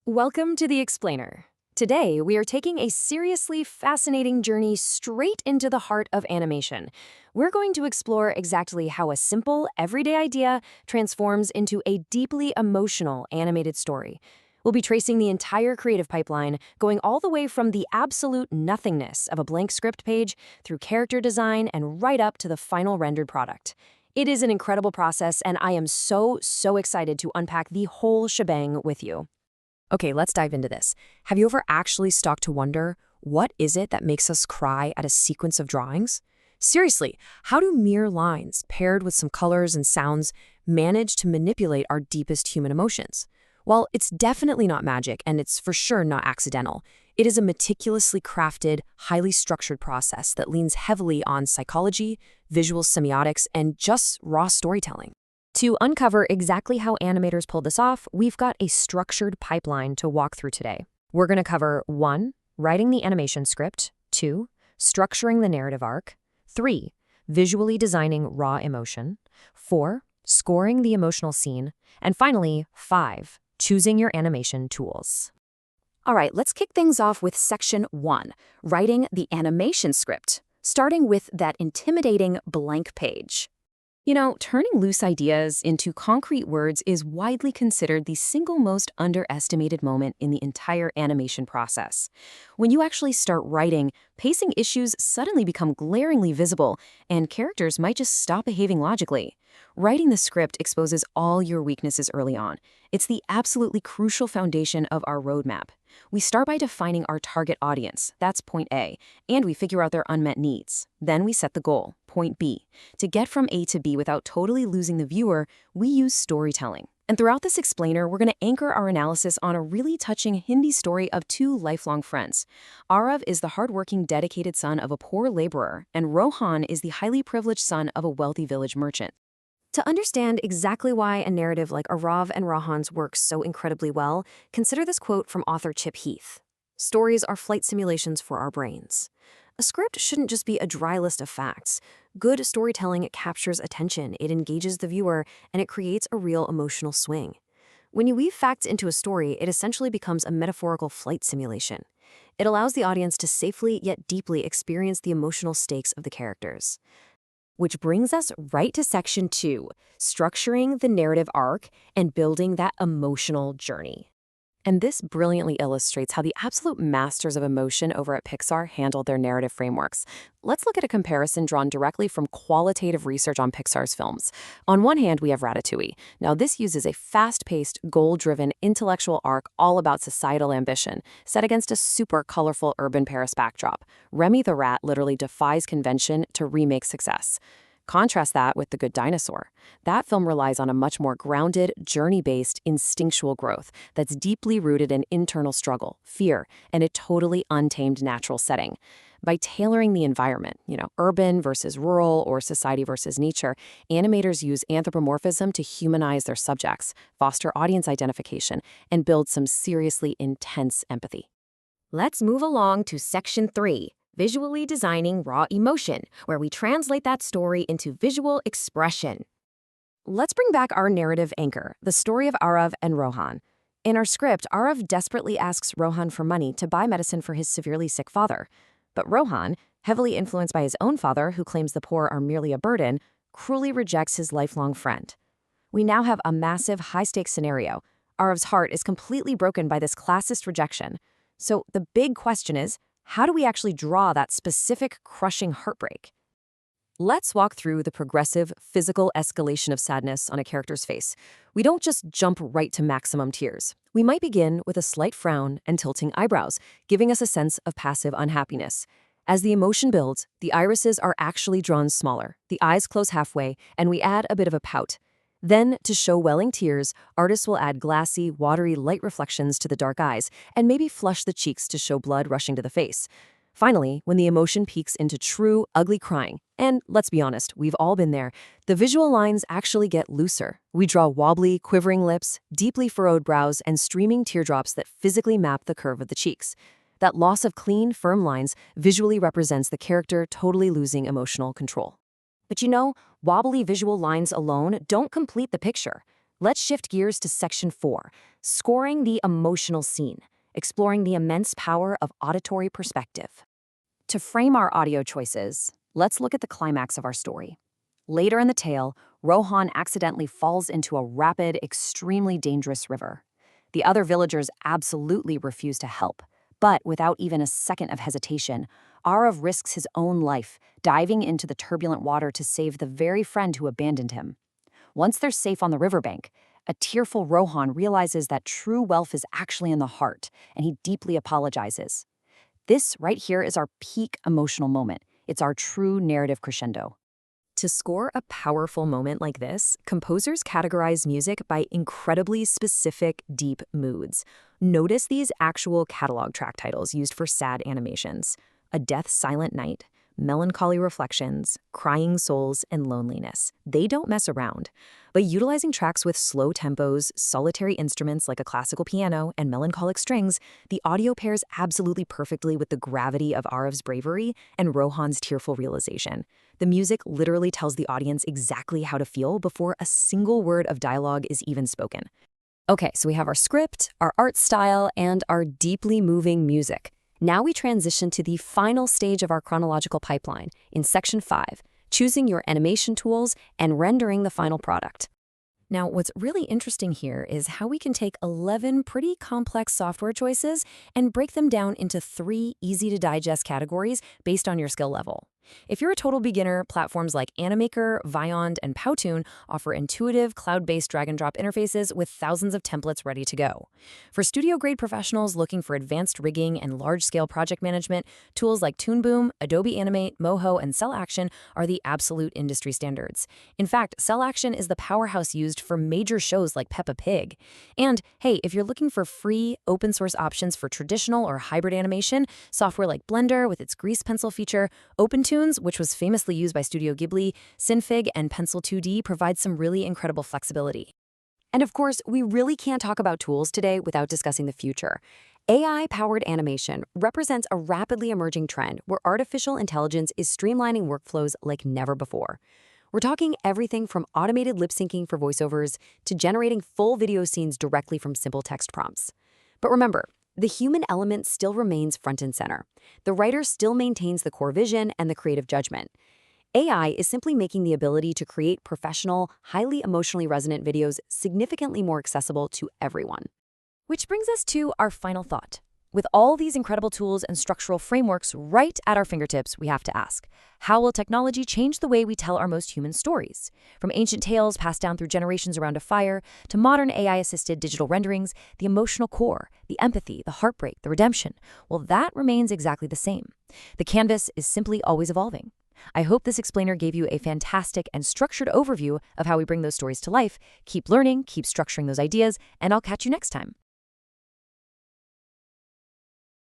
Welcome to The Explainer. Today, we are taking a seriously fascinating journey straight into the heart of animation. We're going to explore exactly how a simple, everyday idea transforms into a deeply emotional animated story. We'll be tracing the entire creative pipeline, going all the way from the absolute nothingness of a blank script page through character design and right up to the final rendered product. It is an incredible process, and I am so excited to unpack the whole shebang with you. Okay, let's dive into this. Have you ever actually stopped to wonder, what is it that makes us cry at a sequence of drawings? Seriously, how do mere lines, paired with some colors and sounds, manage to manipulate our deepest human emotions? Well, it's definitely not magic, and it's for sure not accidental. It is a meticulously crafted, highly structured process that leans heavily on psychology, visual semiotics, and just raw storytelling. To uncover exactly how animators pulled this off, we've got a structured pipeline to walk through today. We're going to cover 1. Writing the animation script, 2. Structuring the narrative arc, 3. Visually designing raw emotion, 4. Scoring the emotional scene, and finally, 5. Choosing your animation tools. All right, let's kick things off with section 1, writing the animation script, starting with that intimidating blank page. You know, turning loose ideas into concrete words is widely considered the single most underestimated moment in the entire animation process. When you actually start writing, pacing issues suddenly become glaringly visible, and characters might just stop behaving logically. Writing the script exposes all your weaknesses early on. It's the absolutely crucial foundation of our roadmap. We start by defining our target audience, that's point A, and we figure out their unmet needs. Then we set the goal, point B. To get from A to B without totally losing the viewer, we use storytelling. And throughout this explainer, we're going to anchor our analysis on a really touching Hindi story of two lifelong friends. Arav is the hardworking, dedicated son of a poor laborer, and Rohan is the highly privileged son of a wealthy village merchant. To understand exactly why a narrative like Arav and Rohan's works so incredibly well, consider this quote from author Chip Heath. "Stories are flight simulations for our brains." A script shouldn't just be a dry list of facts. Good storytelling captures attention, it engages the viewer, and it creates a real emotional swing. When you weave facts into a story, it essentially becomes a metaphorical flight simulation. It allows the audience to safely yet deeply experience the emotional stakes of the characters. Which brings us right to section 2, structuring the narrative arc and building that emotional journey. And this brilliantly illustrates how the absolute masters of emotion over at Pixar handled their narrative frameworks. Let's look at a comparison drawn directly from qualitative research on Pixar's films. On one hand, we have Ratatouille. Now, this uses a fast-paced, goal-driven intellectual arc all about societal ambition, set against a super colorful urban Paris backdrop. Remy the Rat literally defies convention to remake success. Contrast that with The Good Dinosaur. That film relies on a much more grounded, journey-based, instinctual growth that's deeply rooted in internal struggle, fear, and a totally untamed natural setting. By tailoring the environment, urban versus rural or society versus nature, animators use anthropomorphism to humanize their subjects, foster audience identification, and build some seriously intense empathy. Let's move along to section 3. Visually designing raw emotion, where we translate that story into visual expression. Let's bring back our narrative anchor, the story of Arav and Rohan. In our script, Arav desperately asks Rohan for money to buy medicine for his severely sick father. But Rohan, heavily influenced by his own father, who claims the poor are merely a burden, cruelly rejects his lifelong friend. We now have a massive, high-stakes scenario. Arav's heart is completely broken by this classist rejection. So the big question is, how do we actually draw that specific crushing heartbreak? Let's walk through the progressive, physical escalation of sadness on a character's face. We don't just jump right to maximum tears. We might begin with a slight frown and tilting eyebrows, giving us a sense of passive unhappiness. As the emotion builds, the irises are actually drawn smaller, the eyes close halfway, and we add a bit of a pout. Then, to show welling tears, artists will add glassy, watery light reflections to the dark eyes and maybe flush the cheeks to show blood rushing to the face. Finally, when the emotion peaks into true, ugly crying, and let's be honest, we've all been there, the visual lines actually get looser. We draw wobbly, quivering lips, deeply furrowed brows, and streaming teardrops that physically map the curve of the cheeks. That loss of clean, firm lines visually represents the character totally losing emotional control. But wobbly visual lines alone don't complete the picture. Let's shift gears to Section 4, scoring the emotional scene, exploring the immense power of auditory perspective. To frame our audio choices, let's look at the climax of our story. Later in the tale, Rohan accidentally falls into a rapid, extremely dangerous river. The other villagers absolutely refuse to help, but without even a second of hesitation, Arav risks his own life, diving into the turbulent water to save the very friend who abandoned him. Once they're safe on the riverbank, a tearful Rohan realizes that true wealth is actually in the heart, and he deeply apologizes. This right here is our peak emotional moment. It's our true narrative crescendo. To score a powerful moment like this, composers categorize music by incredibly specific, deep moods. Notice these actual catalog track titles used for sad animations: A Death Silent Night, Melancholy Reflections, Crying Souls, and Loneliness. They don't mess around. By utilizing tracks with slow tempos, solitary instruments like a classical piano, and melancholic strings, the audio pairs absolutely perfectly with the gravity of Arav's bravery and Rohan's tearful realization. The music literally tells the audience exactly how to feel before a single word of dialogue is even spoken. Okay, so we have our script, our art style, and our deeply moving music. Now we transition to the final stage of our chronological pipeline, in Section 5, choosing your animation tools and rendering the final product. Now, what's really interesting here is how we can take 11 pretty complex software choices and break them down into 3 easy-to-digest categories based on your skill level. If you're a total beginner, platforms like Animaker, Vyond, and Powtoon offer intuitive, cloud-based drag-and-drop interfaces with thousands of templates ready to go. For studio-grade professionals looking for advanced rigging and large-scale project management, tools like Toon Boom, Adobe Animate, Moho, and Cell Action are the absolute industry standards. In fact, Cell Action is the powerhouse used for major shows like Peppa Pig. And hey, if you're looking for free, open-source options for traditional or hybrid animation, software like Blender with its grease pencil feature, OpenToon, which was famously used by Studio Ghibli, Synfig, and Pencil 2D provide some really incredible flexibility. And of course, we really can't talk about tools today without discussing the future. AI-powered animation represents a rapidly emerging trend where artificial intelligence is streamlining workflows like never before. We're talking everything from automated lip-syncing for voiceovers to generating full video scenes directly from simple text prompts. But remember, the human element still remains front and center. The writer still maintains the core vision and the creative judgment. AI is simply making the ability to create professional, highly emotionally resonant videos significantly more accessible to everyone. Which brings us to our final thought. With all these incredible tools and structural frameworks right at our fingertips, we have to ask, how will technology change the way we tell our most human stories? From ancient tales passed down through generations around a fire, to modern AI-assisted digital renderings, the emotional core, the empathy, the heartbreak, the redemption, well, that remains exactly the same. The canvas is simply always evolving. I hope this explainer gave you a fantastic and structured overview of how we bring those stories to life. Keep learning, keep structuring those ideas, and I'll catch you next time.